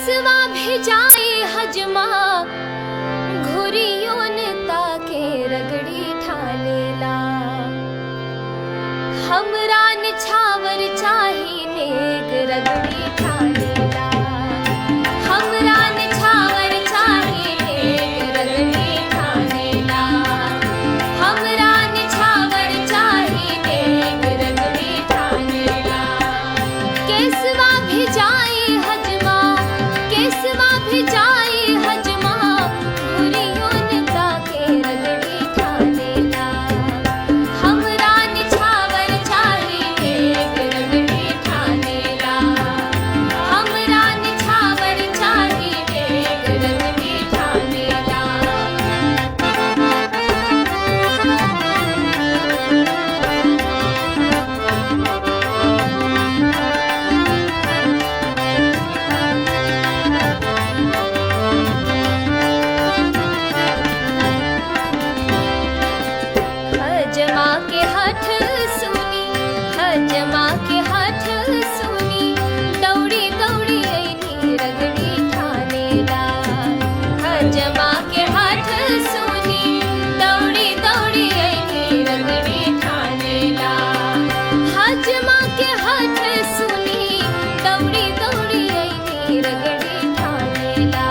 केसवा भेजाए हजमा घुरियों ताके रगड़ी ठालेला। हमरा छावर चाही नेग रगड़ी ठालेला। हमरा छावर चाही नेग रगड़ी ठालेला। हमरा छावर चाही नेग रगड़ी ठालेला। केसवा भेजाए हजमा केसवा भेजाए हजमा घुरियों ताके रगड़ी ठालेला। हमरा छावर चाही नेग रगड़ी ठालेला। हमरा छावर चाही नेग रगड़ी ठालेला। हजमा के हठ सुनी हजमा के हठ सुनी दौड़ी दौड़ी अइनी रगड़ी ठालेला। हजमा के हठ सुनी दौड़ी दौड़ी अइनी रगड़ी ठालेला। हजमा के हठ सुनी दौड़ी दौड़ी अइनी रगड़ी ठालेला।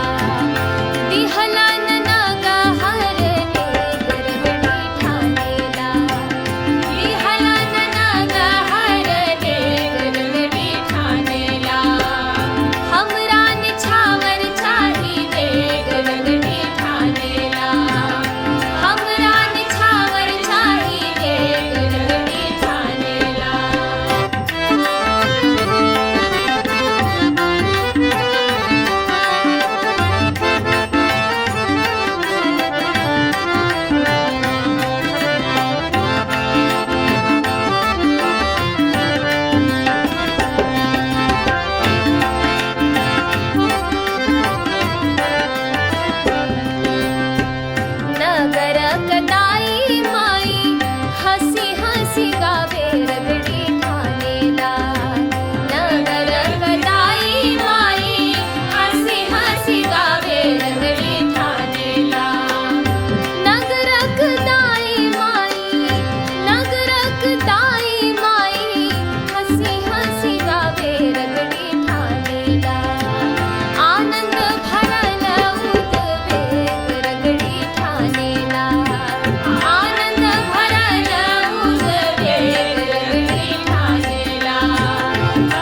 दिहला ननागा हर नेग रगड़ी ठालेला। दिहला ननागा हर नेग रगड़ी ठालेला। हमरा छावर चाही नेग रगड़ी ठालेला। हमरा छावर चाही नेग रगड़ी ठालेला। नगर कदाई माई हंसी हंसी गावे रगड़ी ठालेला। नगर कदाई माई हंसी हंसी गावे रगड़ी ठालेला। नगर कदाई माई नगर कदाई माई हंसी हंसी गावे रगड़ी ठालेला। आनंद भरल उद्वेग रगड़ी ठालेला। आनंद भरल उद्वेग रगड़ी ठालेला।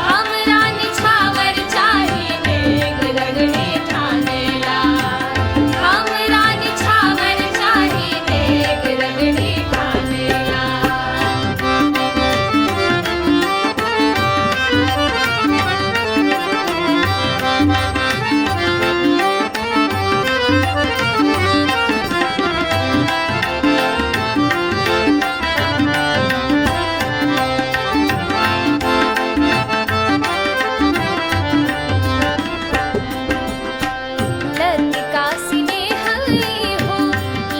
हमरा छावर चाही नेग रगड़ी ठालेला। हमरा छावर चाही नेग रगड़ी ठालेला। लतिका स्नेह हो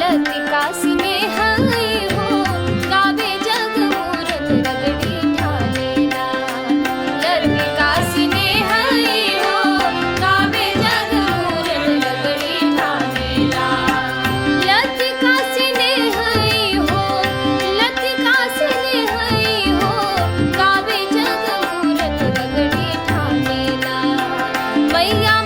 लतिका स्नेह हो गावे जग मूरत रगड़ी ठालेला। लतिका स्नेह हो गावे जग मूरत रगड़ी ठालेला। लतिका स्नेह हो लतिका स्नेह हो गावे जग मूरत रगड़ी ठालेला। मैया